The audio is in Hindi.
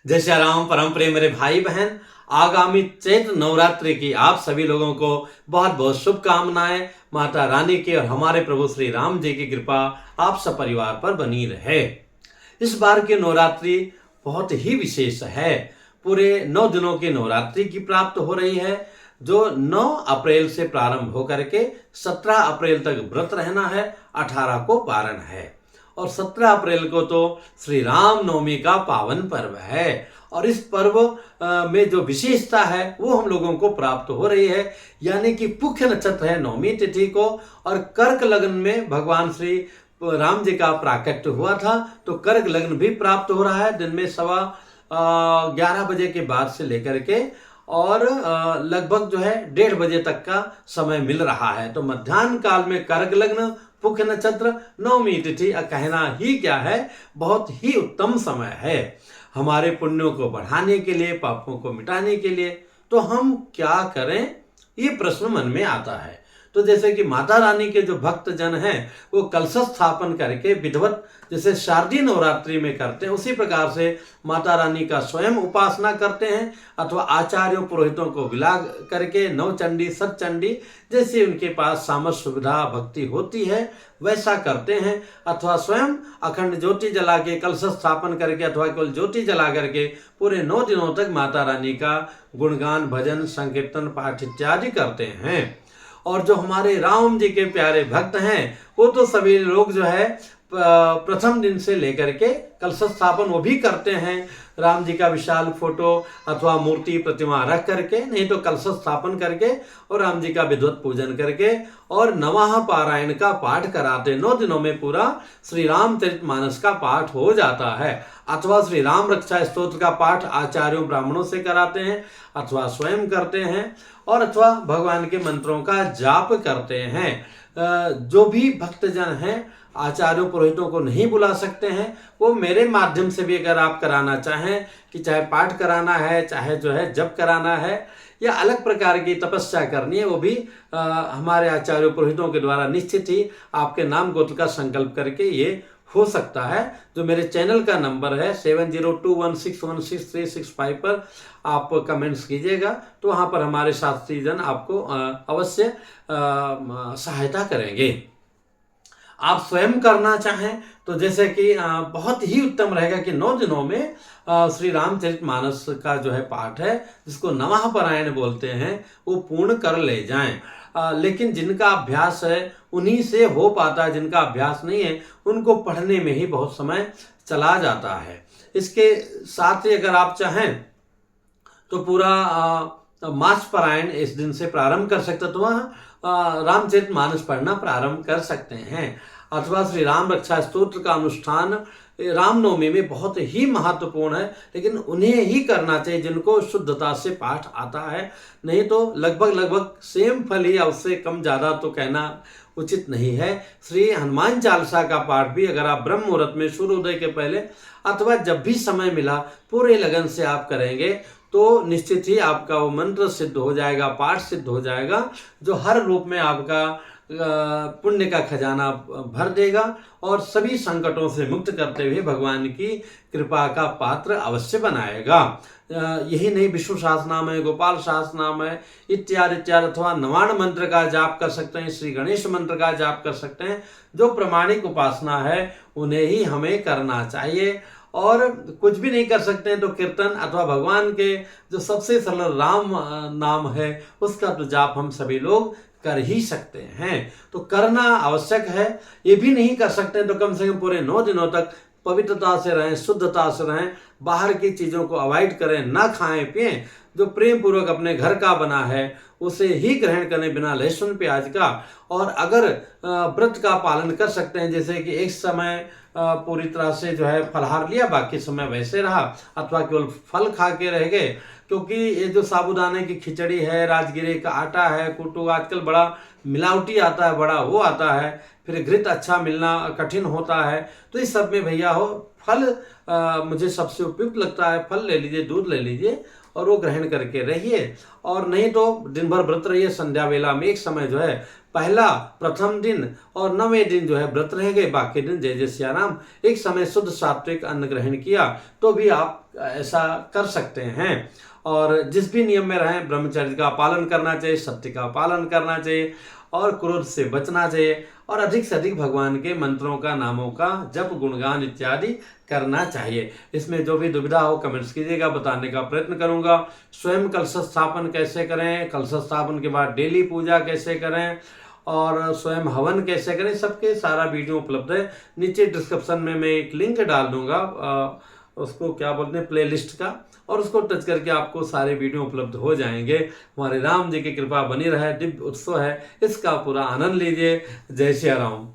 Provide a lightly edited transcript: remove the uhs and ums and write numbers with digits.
जय श्री राम। परम प्रिय मेरे भाई बहन, आगामी चैत्र नवरात्रि की आप सभी लोगों को बहुत बहुत शुभकामनाएं। माता रानी की और हमारे प्रभु श्री राम जी की कृपा आप सब परिवार पर बनी रहे। इस बार की नवरात्रि बहुत ही विशेष है। पूरे 9 दिनों की नवरात्रि की प्राप्त हो रही है, जो 9 अप्रैल से प्रारंभ होकर के 17 अप्रैल तक व्रत रहना है, 18 को पारण है और 17 अप्रैल को तो श्री राम नवमी का पावन पर्व है। और इस पर्व में जो विशेषता है वो हम लोगों को प्राप्त हो रही है, यानी कि पुष्य नक्षत्र है नवमी तिथि को और कर्क लग्न में भगवान श्री राम जी का प्राकट्य हुआ था, तो कर्क लग्न भी प्राप्त हो रहा है दिन में 11:15 बजे के बाद से लेकर के और लगभग जो है 1:30 बजे तक का समय मिल रहा है। तो मध्याह्न काल में कर्क लग्न, पुष्य नक्षत्र, नवमी तिथि कहना ही क्या है, बहुत ही उत्तम समय है हमारे पुण्यों को बढ़ाने के लिए, पापों को मिटाने के लिए। तो हम क्या करें, ये प्रश्न मन में आता है। तो जैसे कि माता रानी के जो भक्त जन हैं वो कलश स्थापन करके विधिवत जैसे शारदीय नवरात्रि में करते हैं, उसी प्रकार से माता रानी का स्वयं उपासना करते हैं अथवा आचार्यों पुरोहितों को विला करके नवचंडी सतचंडी जैसे उनके पास सामर्थ्य सुविधा भक्ति होती है वैसा करते हैं, अथवा स्वयं अखंड ज्योति जला के कलश स्थापन करके अथवा केवल ज्योति जला करके पूरे 9 दिनों तक माता रानी का गुणगान भजन संकीर्तन पाठ इत्यादि करते हैं। और जो हमारे राम जी के प्यारे भक्त हैं वो तो सभी लोग जो है प्रथम दिन से लेकर के कलश स्थापन वो भी करते हैं, राम जी का विशाल फोटो अथवा मूर्ति प्रतिमा रख करके, नहीं तो कलश स्थापन करके और राम जी का विधिवत पूजन करके और नवाह पारायण का पाठ कराते। 9 दिनों में पूरा श्री रामचरितमानस का पाठ हो जाता है, अथवा श्री राम रक्षा स्तोत्र का पाठ आचार्यों ब्राह्मणों से कराते हैं अथवा स्वयं करते हैं और अथवा भगवान के मंत्रों का जाप करते हैं। जो भी भक्तजन हैं आचार्यों पुरोहितों को नहीं बुला सकते हैं, वो मेरे माध्यम से भी अगर आप कराना चाहें कि चाहे पाठ कराना है, चाहे जो है जप कराना है या अलग प्रकार की तपस्या करनी है, वो भी हमारे आचार्यों पुरोहितों के द्वारा निश्चित ही आपके नाम गोत्र का संकल्प करके ये हो सकता है। जो मेरे चैनल का नंबर है 7021616365 पर आप कमेंट्स कीजिएगा, तो वहाँ पर हमारे शास्त्री जन आपको अवश्य सहायता करेंगे। आप स्वयं करना चाहें तो जैसे कि बहुत ही उत्तम रहेगा कि 9 दिनों में श्री रामचरितमानस का जो है पाठ है, जिसको नवाह पारायण बोलते हैं, वो पूर्ण कर ले जाएं। लेकिन जिनका अभ्यास है उन्हीं से हो पाता है, जिनका अभ्यास नहीं है उनको पढ़ने में ही बहुत समय चला जाता है। इसके साथ ही अगर आप चाहें तो पूरा मास पारायण इस दिन से प्रारंभ कर सकते, तो वह रामचरितमानस पढ़ना प्रारंभ कर सकते हैं, अथवा श्री राम रक्षा स्तोत्र का अनुष्ठान रामनवमी में बहुत ही महत्वपूर्ण है, लेकिन उन्हें ही करना चाहिए जिनको शुद्धता से पाठ आता है, नहीं तो लगभग सेम फल ही, उससे कम ज़्यादा तो कहना उचित नहीं है। श्री हनुमान चालीसा का पाठ भी अगर आप ब्रह्म मुहूर्त में सूर्योदय के पहले अथवा जब भी समय मिला पूरे लगन से आप करेंगे तो निश्चित ही आपका वो मंत्र सिद्ध हो जाएगा, पाठ सिद्ध हो जाएगा, जो हर रूप में आपका पुण्य का खजाना भर देगा और सभी संकटों से मुक्त करते हुए भगवान की कृपा का पात्र अवश्य बनाएगा। यही नहीं, विष्णु सहस्रनाम है, गोपाल सहस्रनाम है, इत्यादि इत्यादि, अथवा नवाण मंत्र का जाप कर सकते हैं, श्री गणेश मंत्र का जाप कर सकते हैं। जो प्रमाणिक उपासना है उन्हें ही हमें करना चाहिए, और कुछ भी नहीं कर सकते हैं तो कीर्तन अथवा भगवान के जो सबसे सरल राम नाम है उसका तो जाप हम सभी लोग कर ही सकते हैं। तो करना आवश्यक है। ये भी नहीं कर सकते तो कम से कम पूरे 9 दिनों तक पवित्रता से रहें, शुद्धता से रहें, बाहर की चीज़ों को अवॉइड करें, ना खाएं पिएं, जो प्रेम पूर्वक अपने घर का बना है उसे ही ग्रहण करें बिना लहसुन प्याज का। और अगर व्रत का पालन कर सकते हैं, जैसे कि एक समय पूरी तरह से जो है फलाहार लिया, बाकी समय वैसे रहा, अथवा केवल फल खा के रह गए, क्योंकि ये जो साबूदाने की खिचड़ी है, राजगिरे का आटा है, कुट्टू आजकल बड़ा मिलावटी आता है, बड़ा वो आता है, फिर घृत अच्छा मिलना कठिन होता है। तो इस सब में भैया हो फल मुझे सबसे उपयुक्त लगता है, फल ले लीजिए, दूध ले लीजिए और वो ग्रहण करके रहिए। और नहीं तो दिन भर व्रत रहिए, संध्या वेला में एक समय जो है पहला प्रथम दिन और 9वें दिन जो है व्रत रह गए, बाकी दिन जय जय सिया राम, एक समय शुद्ध सात्विक अन्न ग्रहण किया तो भी आप ऐसा कर सकते हैं। और जिस भी नियम में रहें, ब्रह्मचर्य का पालन करना चाहिए, सत्य का पालन करना चाहिए और क्रोध से बचना चाहिए और अधिक से अधिक भगवान के मंत्रों का, नामों का जप, गुणगान इत्यादि करना चाहिए। इसमें जो भी दुविधा हो कमेंट्स कीजिएगा, बताने का प्रयत्न करूंगा। स्वयं कलश स्थापन कैसे करें, कलश स्थापन के बाद डेली पूजा कैसे करें और स्वयं हवन कैसे करें, सबके सारा वीडियो उपलब्ध है। नीचे डिस्क्रिप्शन में मैं एक लिंक डाल दूंगा, उसको क्या बोलते हैं, प्लेलिस्ट का, और उसको टच करके आपको सारे वीडियो उपलब्ध हो जाएंगे। हमारे राम जी की कृपा बनी रहे, दिव्य उत्सव है, इसका पूरा आनंद लीजिए। जय श्री राम।